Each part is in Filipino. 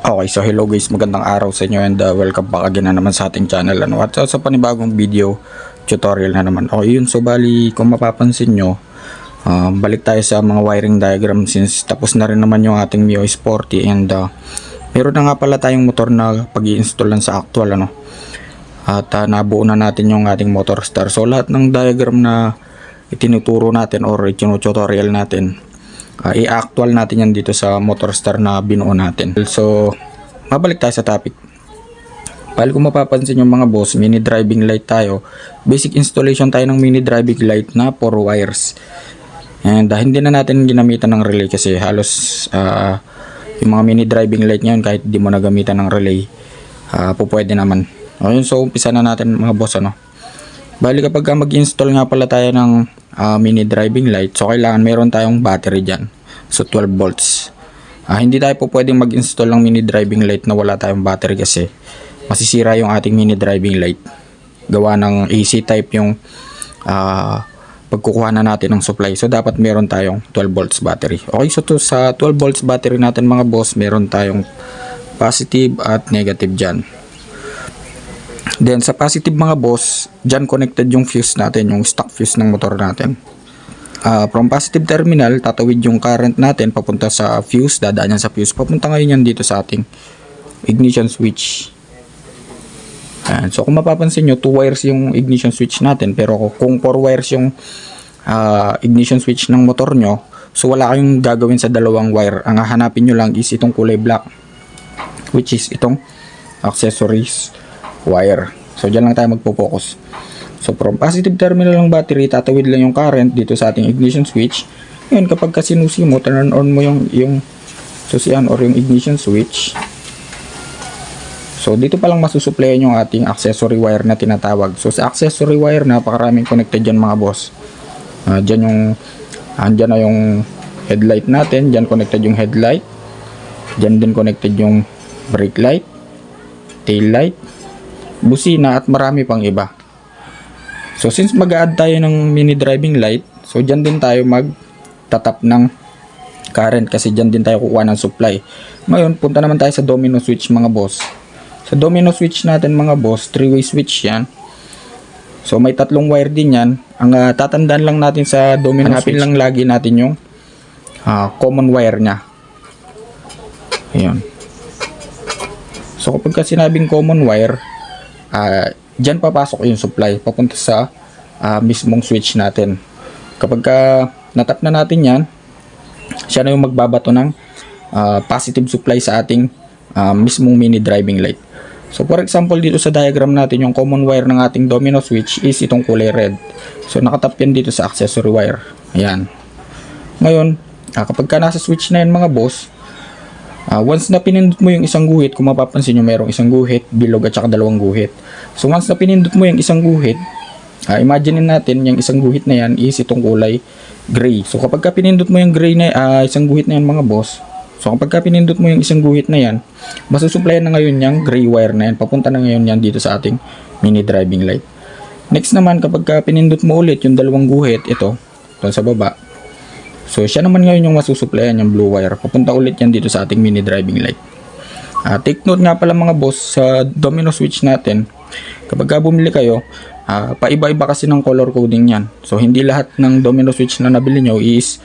Okay, so hello guys, magandang araw sa inyo and welcome back again na naman sa ating channel. At sa panibagong video tutorial na naman. Okay yun, so bali kung mapapansin nyo, balik tayo sa mga wiring diagram since tapos na rin naman yung ating MIUI Sporty and meron na nga pala tayong motor na pag-i-install lang sa actual at nabuo na natin yung ating motor star. So lahat ng diagram na itinuturo natin or itinututorial natin, i-actual natin yan dito sa motor star na binuo natin. So mabalik tayo sa topic. Bali kung mapapansin yung mga boss, mini driving light tayo. Basic installation tayo ng mini driving light na 4 wires. And hindi na natin ginamitan ng relay kasi halos yung mga mini driving light ngayon kahit di mo na gamitan ng relay, pwede naman. Okay, so umpisa na natin mga boss. Bali kapag mag-install nga pala tayo ng mini driving light, so kailangan meron tayong battery dyan. So 12 volts. Hindi tayo po pwedeng mag-install ng mini driving light na wala tayong battery kasi masisira yung ating mini driving light. Gawa ng AC type yung pagkukuha na natin ng supply. So dapat meron tayong 12 volts battery. Okay, so to sa 12 volts battery natin mga boss, meron tayong positive at negative dyan. Then sa positive mga boss, dyan connected yung fuse natin, yung stock fuse ng motor natin. From positive terminal, tatawid yung current natin papunta sa fuse, dadaan yan sa fuse. Papunta ngayon yan dito sa ating ignition switch. So kung mapapansin nyo, 2 wires yung ignition switch natin. Pero kung 4 wires yung ignition switch ng motor nyo, so wala kayong gagawin sa dalawang wire. Ang hahanapin nyo lang is itong kulay black, which is itong accessories wire. So dyan lang tayo magpo-focus. So from positive terminal ng battery, tatawid lang yung current dito sa ating ignition switch. Ngayon kapag sinusi mo, turn on mo yung susian or yung ignition switch. So dito pa lang masusuplayan yung ating accessory wire na tinatawag. So sa accessory wire, napakaraming connected dyan mga boss. Dyan na yung headlight natin. Dyan connected yung headlight. Dyan din connected yung brake light, tail light, busina at marami pang iba. So since mag-add tayo ng mini driving light, so dyan din tayo mag-tatap ng current kasi dyan din tayo kukuha ng supply. Ngayon punta naman tayo sa domino switch mga boss. Sa domino switch natin mga boss, 3-way switch yan. So may 3 wire din yan. Ang tatandaan lang natin sa domino switch, lang lagi natin yung common wire nya. Ayan. So kapag sinabing common wire, dyan papasok yung supply papunta sa mismong switch natin. Kapag natap na natin yan, siya na yung magbabato ng positive supply sa ating mismong mini driving light. So for example dito sa diagram natin, yung common wire ng ating domino switch is itong kulay red. So nakatap yan dito sa accessory wire. Ayan. Ngayon kapag nasa switch na yan mga boss, once na pinindot mo yung isang guhit, kung mapapansin nyo merong isang guhit, bilog at saka 2 guhit. So once na pinindot mo yung isang guhit, imagine natin yung isang guhit na yan is itong kulay gray. So kapag pinindot mo yung gray na isang guhit na yan mga boss, so kapag pinindot mo yung isang guhit na yan, masusuplayan na ngayon yung gray wire na yan, papunta na ngayon yan dito sa ating mini driving light. Next naman kapag pinindot mo ulit yung 2 guhit, ito sa baba, so siya naman ngayon yung masusuplayan yung blue wire, papunta ulit yan dito sa ating mini driving light. Take note nga pala mga boss, sa domino switch natin, kapag bumili kayo, paiba-iba kasi ng color coding yan. So hindi lahat ng domino switch na nabili nyo is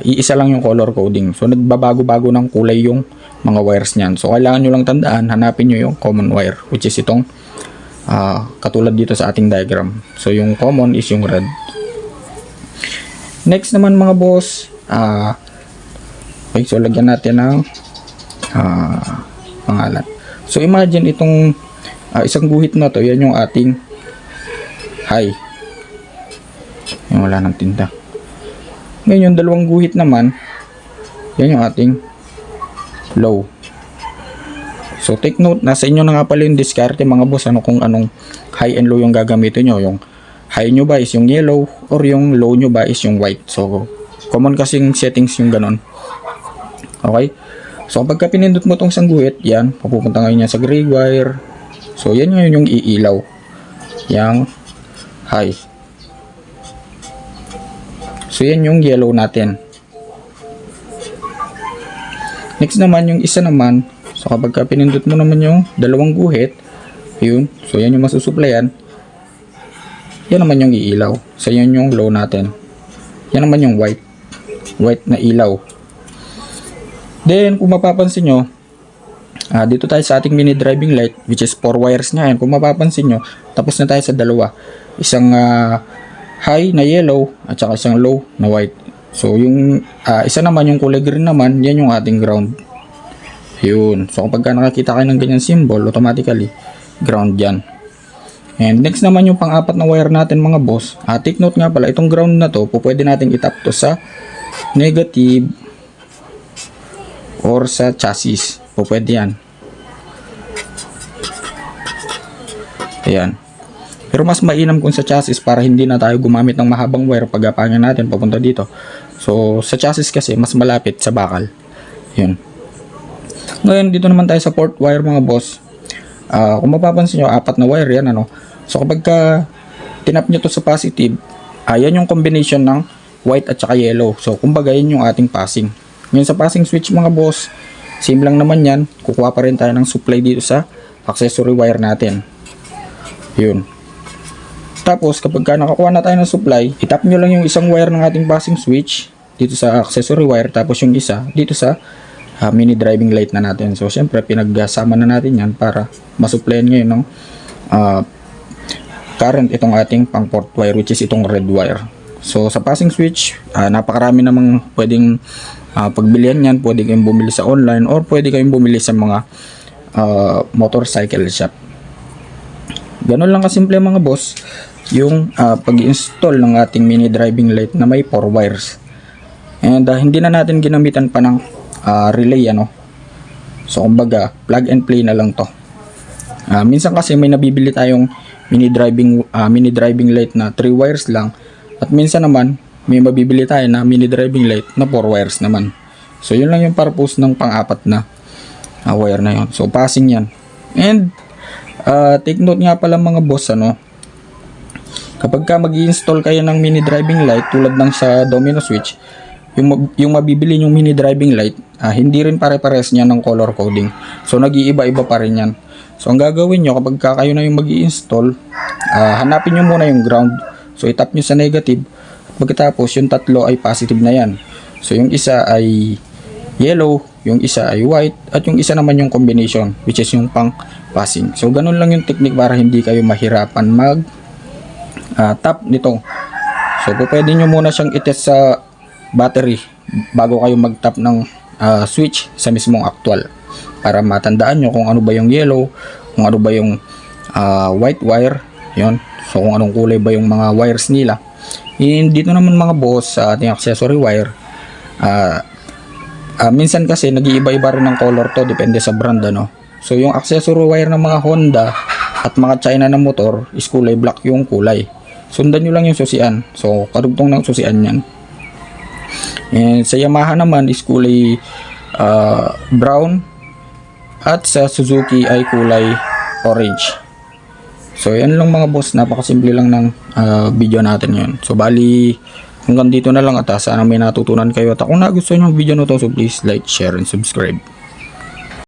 iisa lang yung color coding. So nagbabago-bago ng kulay yung mga wires niyan. So kailangan nyo lang tandaan, hanapin nyo yung common wire, which is itong katulad dito sa ating diagram. So yung common is yung red. Next naman mga boss, okay, so lagyan natin ng pangalan. So imagine itong isang guhit na to, yan yung ating high. Yung wala ng tinta. Ngayon yung 2 guhit naman, yan yung ating low. So take note, nasa inyo na nga pala yung diskarte mga boss, kung anong high and low yung gagamitin nyo. Yung high nyo ba is yung yellow or yung low nyo ba is yung white. So common kasing settings yung ganon. Okay, so kapag pinindot mo tong isang guhit, yan papupunta ngayon yan sa gray wire. So yan ngayon yung iilaw, yung high. So yan yung yellow natin. Next naman yung isa naman, So kapag ka pinindot mo naman yung dalawang guhit, yun, so yan yung masusuplayan. Yan naman yung iilaw. So yan yung low natin. Yan naman yung white na ilaw. Then kung mapapansin nyo, dito tayo sa ating mini driving light, which is 4 wires na yan. Kung mapapansin nyo, tapos na tayo sa dalawa. Isang high na yellow at saka isang low na white. So yung isa naman, yung kulay green naman, yan yung ating ground. Yun. So kapag nakakita kayo ng ganyan symbol, automatically ground yan. And next naman yung pang-apat na wire natin mga boss. Take note nga pala, itong ground na to, pwede natin itap to sa negative or sa chassis. Pwede yan. Ayan. Pero mas mainam kung sa chassis para hindi na tayo gumamit ng mahabang wire pag apangin natin papunta dito. So sa chassis kasi mas malapit sa bakal. Yun. Ngayon dito naman tayo sa port wire mga boss. Kung mapapansin nyo, 4 na wire yan, ano. So kapag tinap nyo to sa positive, yan yung combination ng white at saka yellow. So kumbaga yun yung ating passing. Ngayon sa passing switch mga boss, same lang naman yan. Kukuha pa rin tayo ng supply dito sa accessory wire natin. Yun. Tapos kapag nakakuha na tayo ng supply, itap nyo lang yung isang wire ng ating passing switch dito sa accessory wire, tapos yung isa dito sa mini driving light na natin. So syempre pinagsama na natin yan para masupplyan ngayon ng current itong ating pang port wire, which is itong red wire. So sa passing switch, napakarami namang pwedeng pagbilihan yan. Pwede kayong bumili sa online or pwede kayong bumili sa mga motorcycle shop. Ganun lang kasimple mga boss yung pag-install ng ating mini driving light na may 4 wires. And hindi na natin ginamitan pa ng relay, ano. So kumbaga plug and play na lang to. Minsan kasi may nabibili tayong mini driving light na 3 wires lang, at minsan naman may mabibili tayo na mini driving light na 4 wires naman. So yun lang yung purpose ng pang-apat na wire na yun. So passing yan. And take note nga pala mga boss, ano, kapag ka mag-i-install kayo ng mini driving light tulad ng sa domino switch, yung mabibili yung mini driving light, hindi rin pare-pares niya ng color coding. So nag-iiba-iba pa rin yan. So ang gagawin nyo kapag kayo na yung mag-i-install, hanapin nyo muna yung ground. So itap nyo sa negative. Pagkatapos yung tatlo ay positive na yan. So yung isa ay yellow, yung isa ay white, at yung isa naman yung combination, which is yung pang passing. So ganun lang yung technique para hindi kayo mahirapan mag tap nito. So pwede nyo muna siyang itest sa battery bago kayo mag-tap ng switch sa mismong actual, para matandaan nyo kung ano ba yung yellow, kung ano ba yung white wire, yun. So kung anong kulay ba yung mga wires nila. And dito naman mga boss sa ating accessory wire, minsan kasi nag-iiba-iba rin ng color to, depende sa brand, ano. So yung accessory wire ng mga Honda at mga China na motor is kulay black yung kulay. Sundan nyo lang yung susian. So karugtong ng susian yan. And sa Yamaha naman is kulay brown, at sa Suzuki ay kulay orange. So yan lang mga boss, napakasimple lang ng video natin yun. So bali hanggang dito na lang, at sana may natutunan kayo. At kung nagustuhan yung video na to, so please like, share, and subscribe.